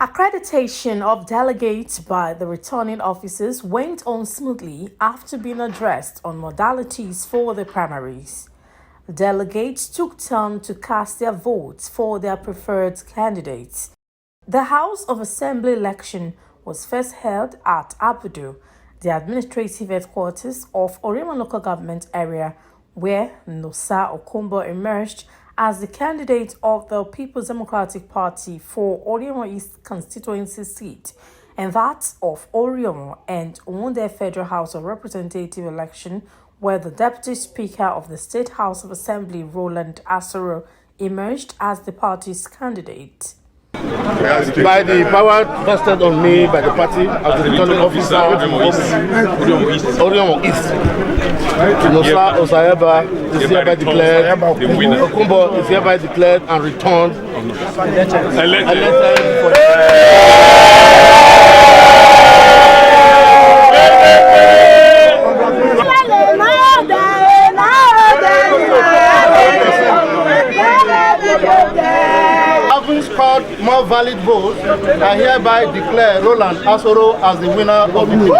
Accreditation of delegates by the returning officers went on smoothly after being addressed on modalities for the primaries. The delegates took turn to cast their votes for their preferred candidates. The House of Assembly election was first held at Abudu, the administrative headquarters of Orhionmwon local government area, where Nosa Okunbor emerged as the candidate of the People's Democratic Party for Orhionmwon East Constituency seat, and that of Orhionmwon and Uhunmwonde Federal House of Representative election, where the Deputy Speaker of the State House of Assembly, Roland Asoro, emerged as the party's candidate. By the power vested on me by the party as the returning officer of Orhionmwon East, Nosa Okunbor is hereby declared, Okunbor is hereby declared and returned elected for more valid votes, I hereby declare Roland Asoro as the winner of the PDP.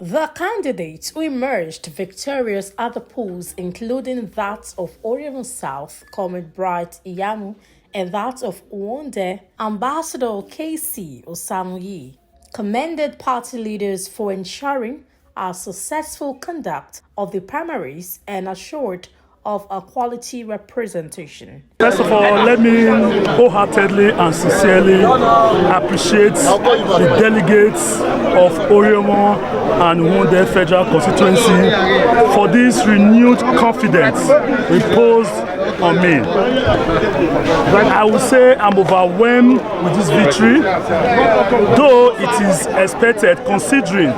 The candidates who emerged victorious at the polls, including that of Orhionmwon South, Comrade Iyamu, and that of Uhunmwonde, Ambassador Kaycee Osamwonyi, commended party leaders for ensuring a successful conduct of the primaries and assured of a quality representation. First of all, let me wholeheartedly and sincerely appreciate the delegates of Orhionmwon and Uhunmwonde Federal Constituency for this renewed confidence reposed on me. I would say I'm overwhelmed with this victory, though it is expected considering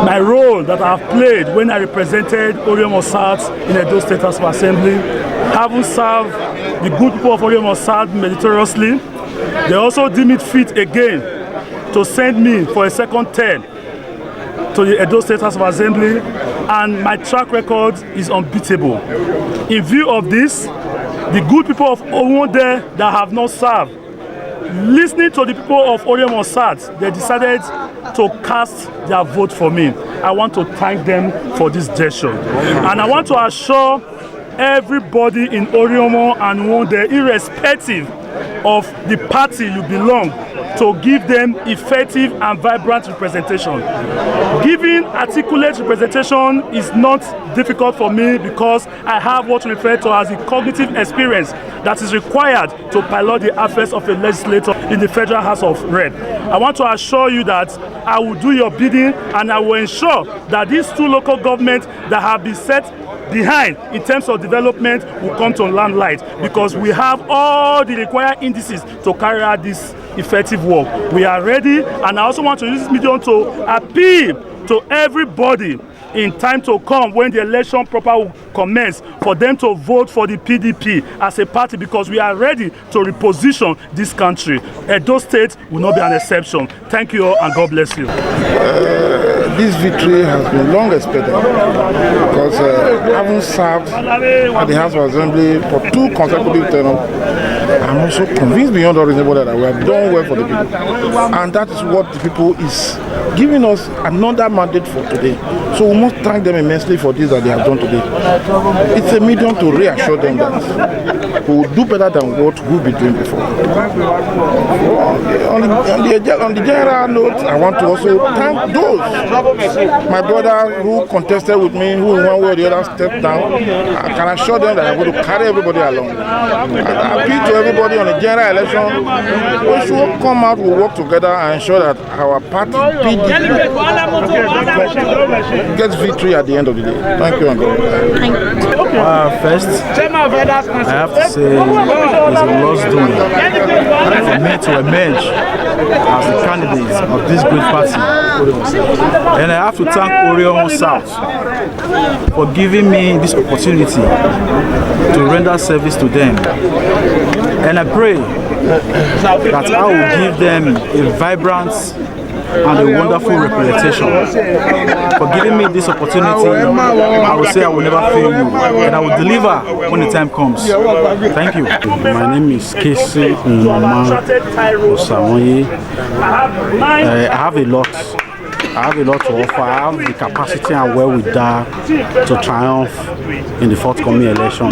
my role that I've played when I represented Orhionmwon South in Edo State House of Assembly, having served the good people of Orhionmwon South meritoriously. They also deemed it fit again to send me for a second term to the Edo State House of Assembly, and my track record is unbeatable. In view of this, the good people of Uhunmwonde that have not served, listening to the people of Orhionmwon South, they decided to cast their vote for me. I want to thank them for this gesture. And I want to assure everybody in Orhionmwon and Uhunmwonde, irrespective of the party you belong, to give them effective and vibrant representation. Giving articulate representation is not difficult for me because I have what we refer to as the cognitive experience that is required to pilot the affairs of a legislator in the Federal House of Rep. I want to assure you that I will do your bidding and I will ensure that these two local governments that have been set behind in terms of development will come to limelight because we have all the required indices to carry out this effective work. We are ready, and I also want to use this medium to appeal to everybody in time to come when the election proper will commence for them to vote for the PDP as a party because we are ready to reposition this country. Edo State will not be an exception. Thank you all and God bless you. This victory has been long expected because having served at the House of Assembly for 2 consecutive terms, I'm also convinced beyond all reasonable that we have done well for the people. And that is what the people is giving us another mandate for today. So we must thank them immensely for this that they have done today. It's a medium to reassure them that we will do better than what we'll be doing before. On the general note, I want to also thank those, my brother who contested with me, who in one way or the other stepped down. I can assure them that I'm going to carry everybody along. I appeal to everybody on the general election, we should come out, we'll work together and ensure that our party PDP gets victory at the end of the day. Thank you and God. First, I have to say it's a lost doing for me to emerge as the candidate of this great party. And I have to thank Orhionmwon South for giving me this opportunity to render service to them. And I pray that I will give them a vibrant and a wonderful representation. For giving me this opportunity, I will say I will never fail you, and I will deliver when the time comes. Thank you. My name is Kaycee Osamwonyi. I have a lot to offer. I have the capacity and wherewithal to triumph in the forthcoming election.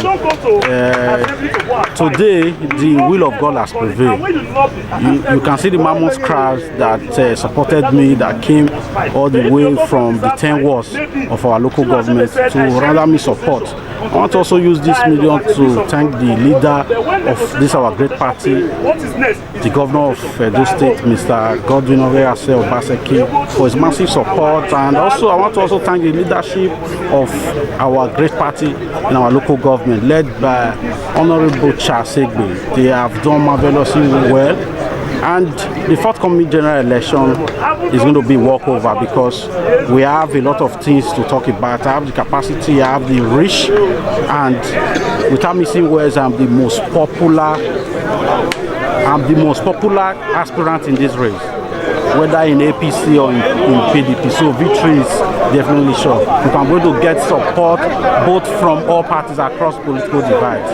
Today, the will of God has prevailed. You can see the mammoth crowd that supported me, that came all the way from the 10 wards of our local government to render me support. I want to also use this medium to thank the leader of this our great party, the governor of Edo State, Mr. Godwin Obaseki, for his massive support. And also I want to also thank the leadership of our great party in our local government, led by Honorable Segbe. They have done marvelously well. And the forthcoming general election is going to be walkover because we have a lot of things to talk about. I have the capacity, I have the reach, and without missing words, I'm the most popular aspirant in this race, whether in APC or in PDP. So victory is definitely sure. I'm going to get support both from all parties across political divides.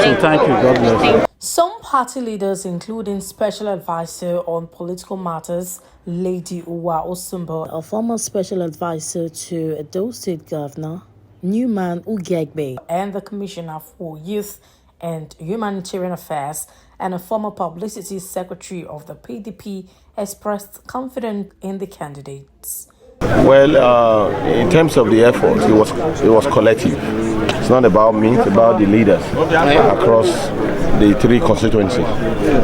So thank you. God bless you. Some party leaders, including Special Advisor on Political Matters, Lady Nosa Okunbor, a former Special Advisor to Edo State Governor, Newman Ugegbe, and the Commissioner for Youth and Humanitarian Affairs, and a former Publicity Secretary of the PDP, expressed confidence in the candidates. Well, in terms of the effort, it was collective. It's not about me, it's about the leaders across the 3 constituencies.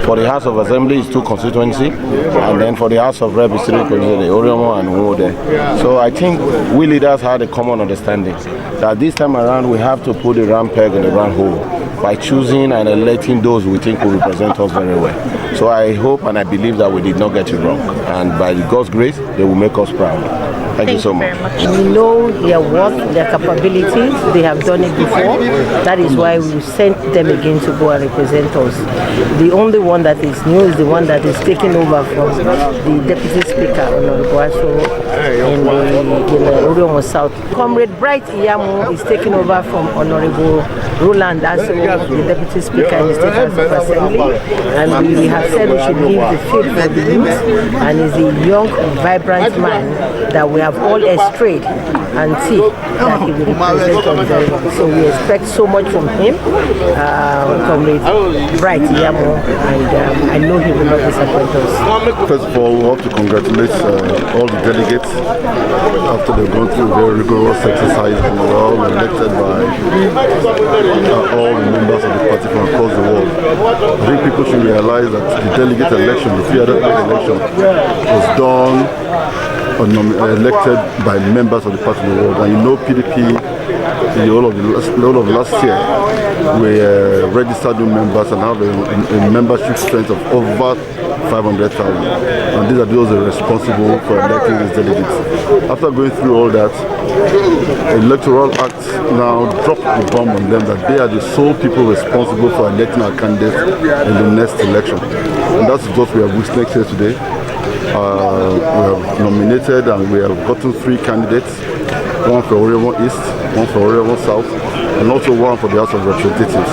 For the House of Assembly, it's 2 constituencies, and then for the House of Rep, it's 3 constituencies, Orhionmwon and Uhunmwonde. So I think we leaders had a common understanding that this time around we have to put the round peg in the round hole by choosing and electing those we think will represent us very well. So I hope and I believe that we did not get it wrong, and by God's grace, they will make us proud. Thank you so much. We know their work, their capabilities. They have done it before. That is why we sent them again to go and represent us. The only one that is new is the one that is taking over from the Deputy Speaker, Orhionmwon in the Orhionmwon South. Comrade Iyamu is taking over from Honorable Roland Asoro, the Deputy Speaker in the State House of Assembly. And we have said we should leave the field for the youth, and is a young, vibrant man that we have all estrayed and see that he will represent us very well. So we expect so much from him, Comrade Iyamu, and I know he will not disappoint us. First of all, we want to congratulate all the delegates after they've gone through a very rigorous exercise and were all elected by all the members of the party from across the world. I think people should realize that the delegate election, the 3 election, was done elected by members of the party of the world. And you know PDP, the whole of last year, we registered new members and have a membership strength of over 500,000. And these are those responsible for electing these delegates. After going through all that, the Electoral Act now dropped the bomb on them that they are the sole people responsible for electing our candidates in the next election. And that's what we have witnessed here today. We have nominated and we have gotten 3 candidates, one for Orhionmwon East, one for Orhionmwon South, and also one for the House of Representatives.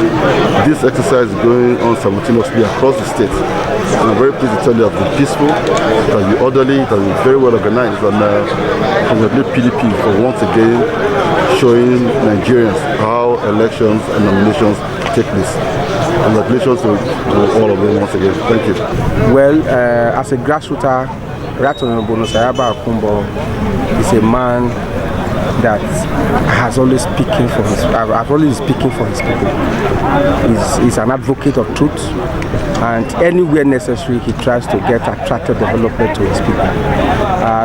This exercise is going on simultaneously across the state. And I'm very pleased to tell you that it will be peaceful, it will be orderly, it will be very well organized, and congratulate PDP for once again showing Nigerians how elections and nominations take place. Congratulations to all of them once again. Thank you. Well, as a grassroots, Nosa Okunbor is a man that has always speaking for his. I've always speaking for his people. He's an advocate of truth, and anywhere necessary, he tries to get attractive development to his people.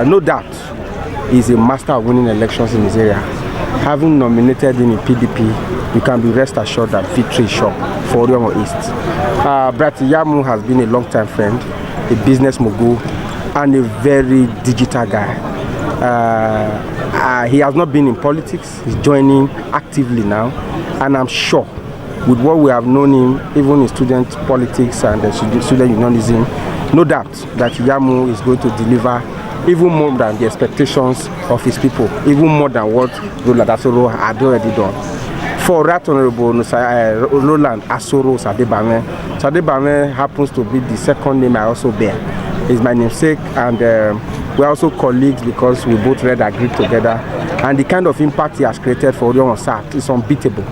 No doubt, he's a master of winning elections in his area. Having nominated him in PDP, you can be rest assured that victory is sure for Orhionmwon East. Iyamu has been a long-time friend, a business mogul, and a very digital guy. He has not been in politics. He's joining actively now, and I'm sure with what we have known him, even in student politics and student unionism, no doubt that Iyamu is going to deliver even more than the expectations of his people, even more than what Roland Asoro had already done. For Right Honorable Roland Asoro Sadebame happens to be the second name I also bear. It's my namesake, and we're also colleagues because we both read agreed together. And the kind of impact he has created for Orhionmwon South is unbeatable.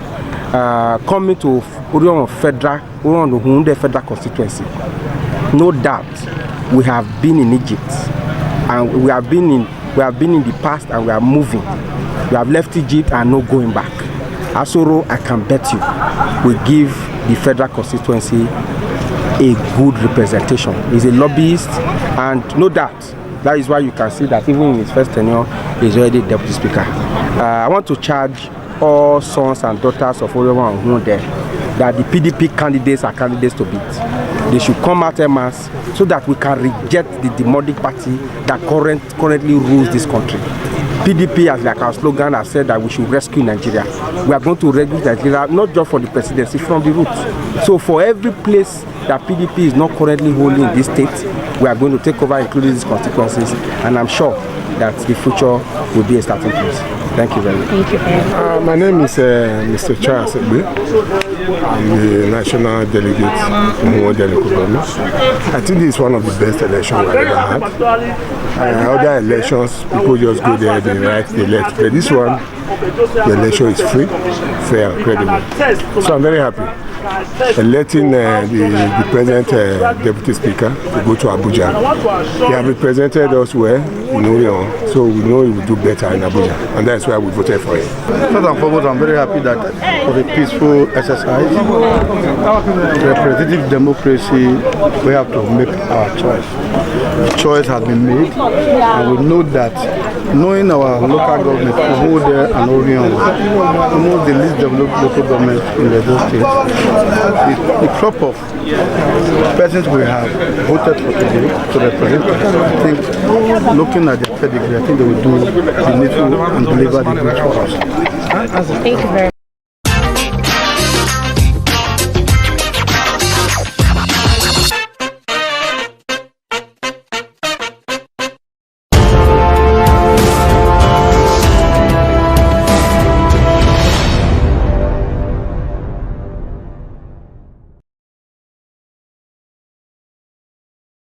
Coming to Uhunmwonde Federal Constituency, no doubt we have been in Egypt, and we have been in the past, and we are moving. We have left Egypt and no going back. Asoro, I can bet you, will give the federal constituency a good representation. He's a lobbyist, and no doubt that is why you can see that even in his first tenure, he's already deputy speaker. I want to charge all sons and daughters of Orhionmwon that the PDP candidates are candidates to beat. They should come out en masse so that we can reject the demonic party that currently rules this country. PDP, as like our slogan, has said that we should rescue Nigeria. We are going to rescue Nigeria, not just for the presidency, from the roots. So for every place that PDP is not currently holding in this state, we are going to take over, including these constituencies, and I'm sure that the future will be a starting place. Thank you very much. Thank you. My name is Mr. Charles Egbe. I'm the national delegate from Uhunmwonde local government. I think this is one of the best elections we've ever had. Other elections, people just go there, they write, they elect. But this one, the election is free, fair, and credible. So I'm very happy. Electing the present deputy speaker to go to Abuja. He has represented us well in Orhionmwon, so we know he will do better in Abuja, and that's why we voted for him. First and foremost, I'm very happy that for a peaceful exercise, representative democracy, we have to make our choice. The choice has been made, and we know that knowing our local government, Uhunmwonde and Orhionmwon, almost the least developed local government in the state. The crop of persons we have voted for today to represent us, I think, looking at the pedigree, I think they will do the needful and deliver the goods for us. Thank you very much.